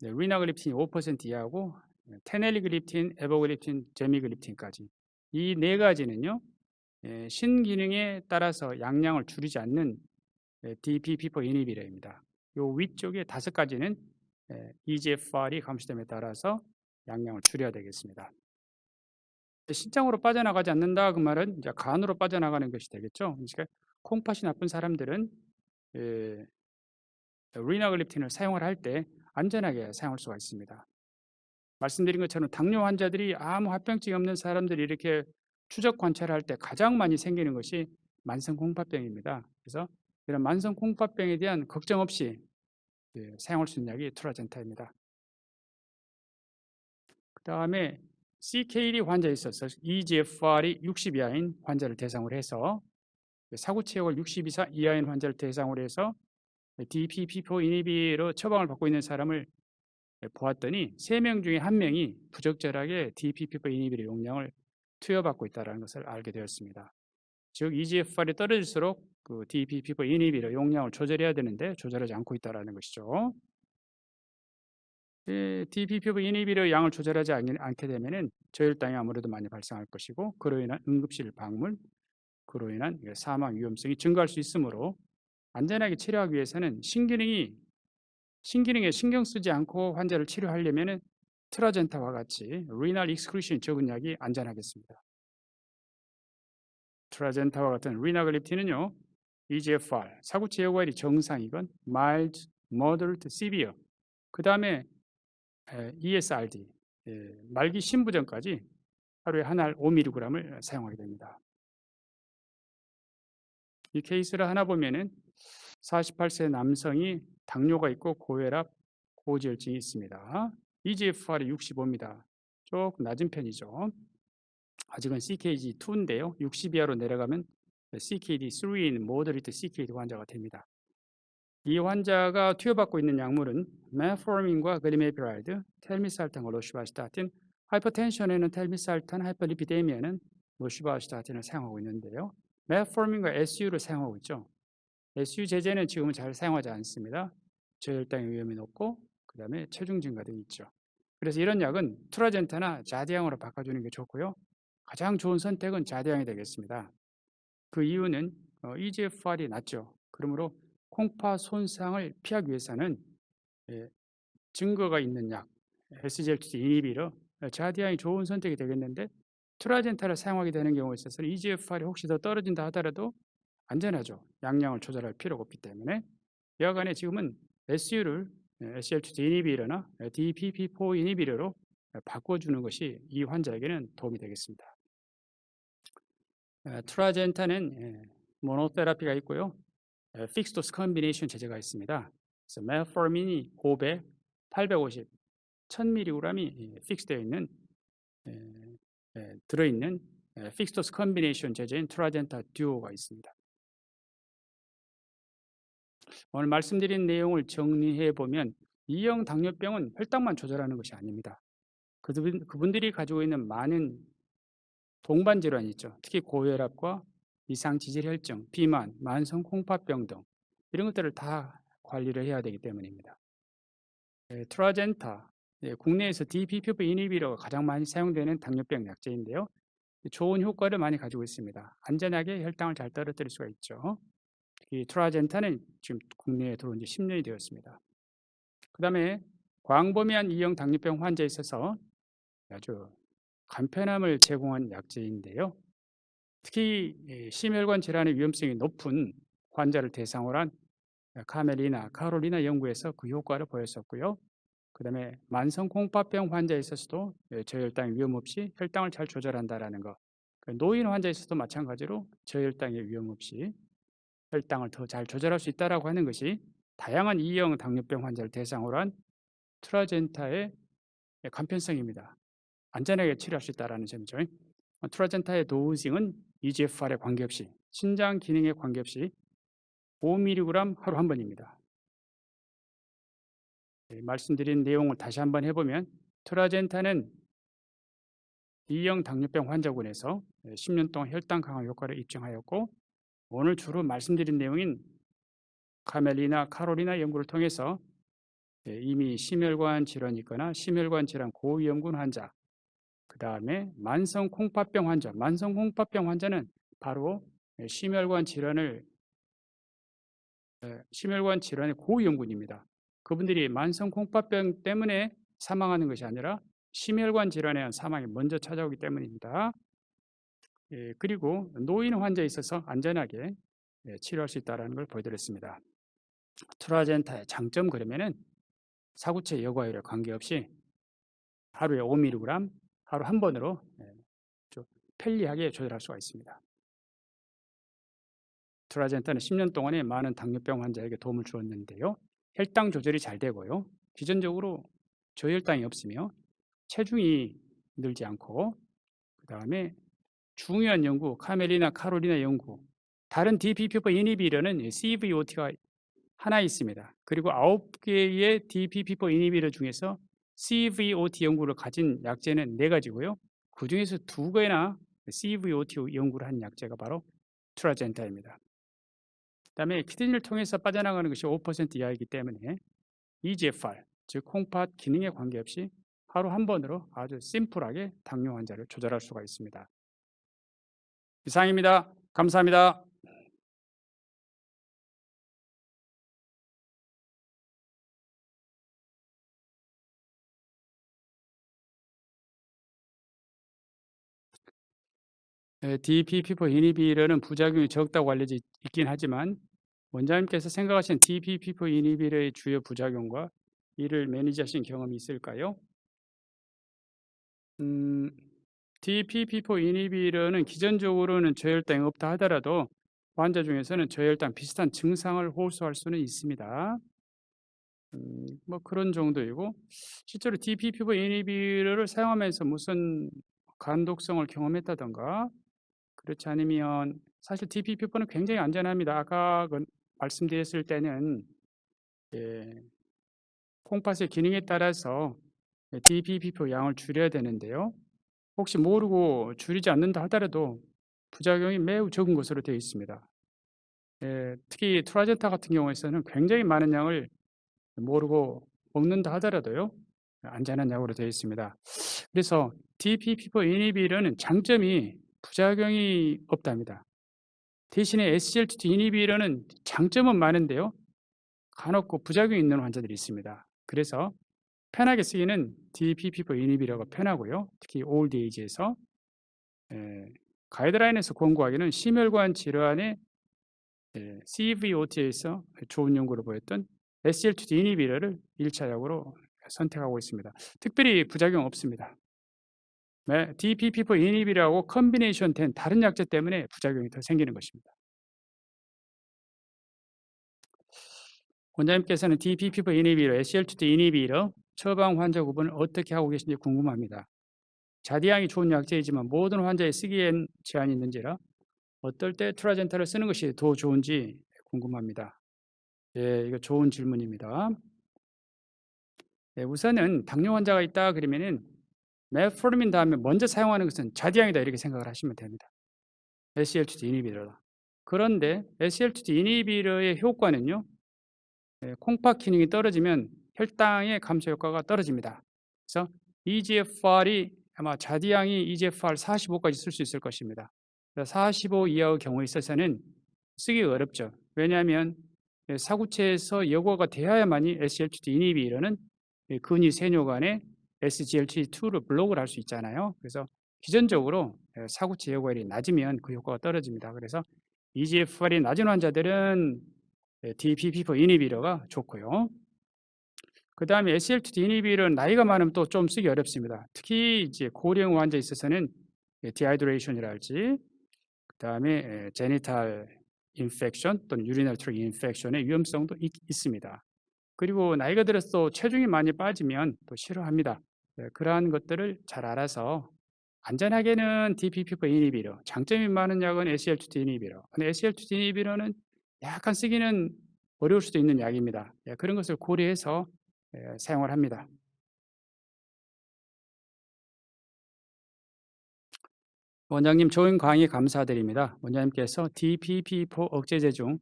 리나글립틴이 5% 이하고 테넬리글립틴, 에보글립틴, 제미글립틴까지 이 네 가지는요, 신기능에 따라서 양량을 줄이지 않는 DPP4 이니비터입니다. 요 위쪽에 5가지는 EGFR이 감소됨에 따라서 양량을 줄여야 되겠습니다. 신장으로 빠져나가지 않는다 그 말은 이제 간으로 빠져나가는 것이 되겠죠. 그러니까 콩팥이 나쁜 사람들은 리나글립틴을 사용을 할 때 안전하게 사용할 수가 있습니다. 말씀드린 것처럼 당뇨 환자들이 아무 합병증이 없는 사람들이 이렇게 추적 관찰할 때 가장 많이 생기는 것이 만성 콩팥병입니다. 그래서 이런 만성 콩팥병에 대한 걱정 없이 사용할 수 있는 약이 트라젠타입니다. 그 다음에 CKD 환자에 있어서 EGFR이 60 이하인 환자를 대상으로 해서 사고 체력을 60 이하인 환자를 대상으로 해서 DPP4 이니비로 처방을 받고 있는 사람을 보았더니 3명 중에 1명이 부적절하게 DPP4 이니비의 용량을 투여받고 있다는 것을 알게 되었습니다. 즉 EGFR이 떨어질수록 그 DPP4 이니비터 용량을 조절해야 되는데 조절하지 않고 있다라는 것이죠. DPP4 이니비터 양을 조절하지 않게 되면은 저혈당이 아무래도 많이 발생할 것이고 그로 인한 응급실 방문, 그로 인한 사망 위험성이 증가할 수 있으므로 안전하게 치료하기 위해서는 신기능에 신경 쓰지 않고 환자를 치료하려면은 트라젠타와 같이 리날 익스크루션 적은 약이 안전하겠습니다. 트라젠타와 같은 리나글립틴은요, EGFR, 사구체 여과일이 정상이건 mild, moderate, severe, 그 다음에 ESRD, 말기 신부전까지 하루에 한 알 5mg을 사용하게 됩니다. 이 케이스를 하나 보면은 48세 남성이 당뇨가 있고 고혈압, 고지혈증이 있습니다. EGFR이 65입니다. 조금 낮은 편이죠. 아직은 CKD2인데요. 60 이하로 내려가면 CKD3인 모더리트 CKD 환자가 됩니다. 이 환자가 투여받고 있는 약물은 메포르민과 글리메피라이드, 텔미살탄과 로시바스타틴, 하이퍼텐션에는 텔미살탄, 하이퍼리피데미아는 로시바스타틴을 사용하고 있는데요. 메포르민과 SU를 사용하고 있죠. SU 제제는 지금은 잘 사용하지 않습니다. 저혈당의 위험이 높고 그 다음에 체중 증가 등이 있죠. 그래서 이런 약은 트라젠타나 자디앙으로 바꿔주는 게 좋고요. 가장 좋은 선택은 자디앙이 되겠습니다. 그 이유는 EGFR이 낮죠. 그러므로 콩파 손상을 피하기 위해서는 증거가 있는 약 SGLT2 이니비터 자디앙이 좋은 선택이 되겠는데 트라젠타를 사용하게 되는 경우에 있어서는 EGFR이 혹시 더 떨어진다 하더라도 안전하죠. 양량을 조절할 필요가 없기 때문에 여하간에 지금은 SU를 SGLT2 이니비터나 DPP4 이니비터로 바꿔주는 것이 이 환자에게는 도움이 되겠습니다. 트라젠타는 모노테라피가 있고요. 픽스도스 컨비네이션 제제가 있습니다. 그래서 메포르민이 500, 850, 1000mg이 픽스되어 있는 들어있는 픽스도스 컨비네이션 제제인 트라젠타 듀오가 있습니다. 오늘 말씀드린 내용을 정리해 보면 E형 당뇨병은 혈당만 조절하는 것이 아닙니다. 그분들이 가지고 있는 많은 동반 질환이 있죠. 특히 고혈압과 이상 지질혈증, 비만, 만성 콩팥병 등 이런 것들을 다 관리를 해야 되기 때문입니다. 트라젠타, 국내에서 DPP4 이니비터가 가장 많이 사용되는 당뇨병 약제인데요. 좋은 효과를 많이 가지고 있습니다. 안전하게 혈당을 잘 떨어뜨릴 수가 있죠. 이 트라젠타는 지금 국내에 들어온 지 10년이 되었습니다. 그 다음에 광범위한 E형 당뇨병 환자에 있어서 아주 간편함을 제공한 약제인데요. 특히 심혈관 질환의 위험성이 높은 환자를 대상으로 한 카멜리나 카롤리나 연구에서 그 효과를 보였었고요. 그 다음에 만성 콩팥병 환자에 있어서도 저혈당 위험 없이 혈당을 잘 조절한다라는 거. 노인 환자에 있어서도 마찬가지로 저혈당의 위험 없이 혈당을 더 잘 조절할 수 있다라고 하는 것이 다양한 E형 당뇨병 환자를 대상으로 한 트라젠타의 간편성입니다. 안전하게 치료할 수 있다는 점이죠. 트라젠타의 도우징은 EGFR에 관계없이 신장 기능에 관계없이 5mg 하루 한 번입니다. 말씀드린 내용을 다시 한번 해보면 트라젠타는 E형 당뇨병 환자군에서 10년 동안 혈당 강화 효과를 입증하였고 오늘 주로 말씀드린 내용인 카멜리나 카롤리나 연구를 통해서 이미 심혈관 질환이 있거나 심혈관 질환 고위험군 환자, 그 다음에 만성 콩팥병 환자, 만성 콩팥병 환자는 바로 심혈관 질환의 고위험군입니다. 그분들이 만성 콩팥병 때문에 사망하는 것이 아니라 심혈관 질환에 의한 사망이 먼저 찾아오기 때문입니다. 그리고 노인 환자에 있어서 안전하게 치료할 수 있다는 걸 보여드렸습니다. 트라젠타의 장점 그러면은 사구체 여과율에 관계없이 하루에 5mg 하루 한 번으로 좀 편리하게 조절할 수가 있습니다. 트라젠타는 10년 동안에 많은 당뇨병 환자에게 도움을 주었는데요. 혈당 조절이 잘 되고요. 기존적으로 저혈당이 없으며 체중이 늘지 않고 그 다음에 중요한 연구, 카멜리나 카롤리나 연구, 다른 DPP4 이니비터는 CVOT가 하나 있습니다. 그리고 9개의 DPP4 이니비터 중에서 CVOT 연구를 가진 약제는 4가지고요. 그 중에서 2개나 CVOT 연구를 한 약제가 바로 트라젠타입니다. 그다음에 키드니를 통해서 빠져나가는 것이 5% 이하이기 때문에 EGFR, 즉 콩팥 기능에 관계없이 하루 한 번으로 아주 심플하게 당뇨 환자를 조절할 수가 있습니다. 이상입니다. 감사합니다. DPP4 이니비터는 부작용이 적다고 알려져 있긴 하지만 원장님께서 생각하시는 DPP4 이니비터의 주요 부작용과 이를 매니지하신 경험이 있을까요? DPP4 이니비터는 기전적으로는 저혈당이 없다 하더라도 환자 중에서는 저혈당 비슷한 증상을 호소할 수는 있습니다. 뭐 그런 정도이고, 실제로 DPP4 이니비터를 사용하면서 무슨 간독성을 경험했다던가, 그렇지 않으면 사실 DPP4는 굉장히 안전합니다. 아까 말씀드렸을 때는 콩팥의 기능에 따라서 DPP4 양을 줄여야 되는데요. 혹시 모르고 줄이지 않는다 하더라도 부작용이 매우 적은 것으로 되어 있습니다. 특히 트라젠타 같은 경우에서는 굉장히 많은 양을 모르고 먹는다 하더라도요, 안전한 약으로 되어 있습니다. 그래서 DPP4 이니비터는 장점이 부작용이 없답니다. 대신에 SGLT2 이니비터는 장점은 많은데요, 간혹 부작용이 있는 환자들이 있습니다. 그래서 편하게 쓰기는 DPP4 이니비터가 편하고요. 특히 올드 에이지에서 가이드라인에서 권고하기는 심혈관 질환의 CVOT에서 좋은 연구를 보였던 SGLT2 이니비터를 1차 약으로 선택하고 있습니다. 특별히 부작용 없습니다. DPP4 이니비터하고 컨비네이션 된 다른 약제 때문에 부작용이 더 생기는 것입니다. 원장님께서는 DPP4 이니비터, SGLT2 이니비터 처방 환자 구분을 어떻게 하고 계신지 궁금합니다. 자디양이 좋은 약제이지만 모든 환자에 쓰기엔 제한이 있는지라 어떨 때 트라젠타를 쓰는 것이 더 좋은지 궁금합니다. 이거 좋은 질문입니다. 우선은 당뇨 환자가 있다 그러면은 메포르민 다음에 먼저 사용하는 것은 자디양이다 이렇게 생각을 하시면 됩니다. SGLT2 이니비터다. 그런데 SGLT2 이니비터의 효과는요, 콩팥 기능이 떨어지면 혈당의 감소 효과가 떨어집니다. 그래서 EGFR이 아마 자디양이 EGFR 45까지 쓸 수 있을 것입니다. 45 이하의 경우에 있어서는 쓰기가 어렵죠. 왜냐하면 사구체에서 여과가 돼야만이 SGLT2 이니비터는 근위 세뇨간에 SGLT2를 블록을 할 수 있잖아요. 그래서 기전적으로 사구체 여과율이 낮으면 그 효과가 떨어집니다. 그래서 EGFR이 낮은 환자들은 DPP4 이니비터가 좋고요. 그 다음에 SGLT2 이니비터는 나이가 많으면 또 좀 쓰기 어렵습니다. 특히 이제 고령 환자에 있어서는 디하이드레이션이랄지, 그 다음에 제니탈 인펙션 또는 유리널 트랙 인펙션의 위험성도 있습니다. 그리고 나이가 들어서 체중이 많이 빠지면 또 싫어합니다. 그러한 것들을 잘 알아서 안전하게는 DPP4 이니비터, 장점이 많은 약은 SGLT2 이니비터. 근데 SGLT2 이니비터는 약간 쓰기는 어려울 수도 있는 약입니다. 그런 것을 고려해서 사용을 합니다. 원장님 좋은 강의 감사드립니다. 원장님께서 DPP4 억제제 중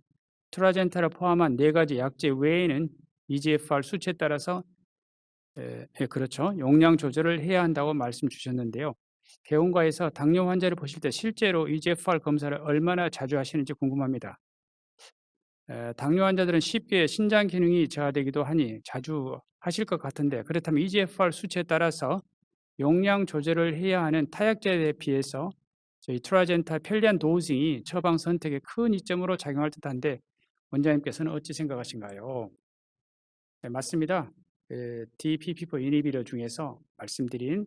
트라젠타를 포함한 4가지 약제 외에는 EGFR 수치에 따라서 그렇죠, 용량 조절을 해야 한다고 말씀 주셨는데요. 병원가에서 당뇨 환자를 보실 때 실제로 EGFR 검사를 얼마나 자주 하시는지 궁금합니다. 당뇨 환자들은 쉽게 신장 기능이 저하되기도 하니 자주 하실 것 같은데, 그렇다면 EGFR 수치에 따라서 용량 조절을 해야 하는 타약제에 비해서 저희 트라젠타 편리한 도우징이 처방 선택에 큰 이점으로 작용할 듯한데 원장님께서는 어찌 생각하신가요? 맞습니다. DPP4 이니비터 중에서 말씀드린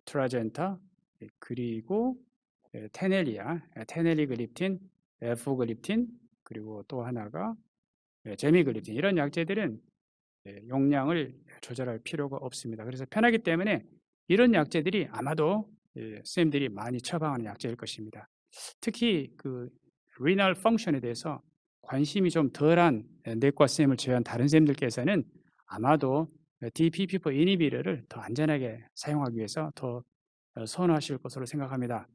트라젠타, 그리고 테넬리아, 테넬리글립틴, 에포글립틴, 그리고 또 하나가 제미글립틴, 이런 약제들은 용량을 조절할 필요가 없습니다. 그래서 편하기 때문에 이런 약제들이 아마도 선생님들이 많이 처방하는 약제일 것입니다. 특히 그 리널 펑션에 대해서 관심이 좀 덜한 내과 선생님을 제외한 다른 선생님들께서는 아마도 DPP4 이니비터를 더 안전하게 사용하기 위해서 더 선호하실 것으로 생각합니다.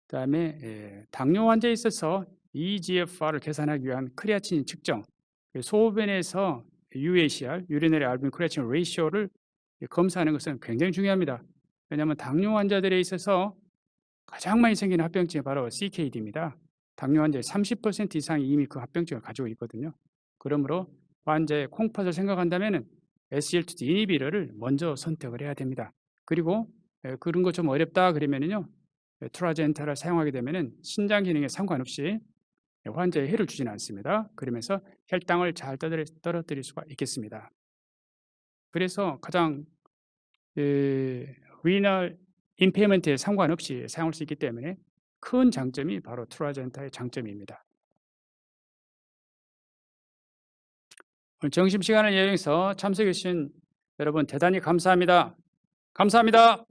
그다음에 당뇨 환자에 있어서 eGFR을 계산하기 위한 크레아틴 측정, 소변에서 UACR, 유리너리 알부민 크레아틴 레이시오를 검사하는 것은 굉장히 중요합니다. 왜냐하면 당뇨 환자들에 있어서 가장 많이 생기는 합병증이 바로 CKD입니다. 당뇨 환자의 30% 이상이 이미 그 합병증을 가지고 있거든요. 그러므로 환자의 콩팥을 생각한다면 SGLT2 이니비터를 먼저 선택을 해야 됩니다. 그리고 그런 거 좀 어렵다 그러면은요, 트라젠타를 사용하게 되면은 신장 기능에 상관없이 환자에 해를 주지는 않습니다. 그러면서 혈당을 잘 떨어뜨릴 수가 있겠습니다. 그래서 가장 리널 임페이먼트에 상관없이 사용할 수 있기 때문에 큰 장점이 바로 트라젠타의 장점입니다. 오늘 점심시간을 이용해서 참석해 주신 여러분 대단히 감사합니다. 감사합니다.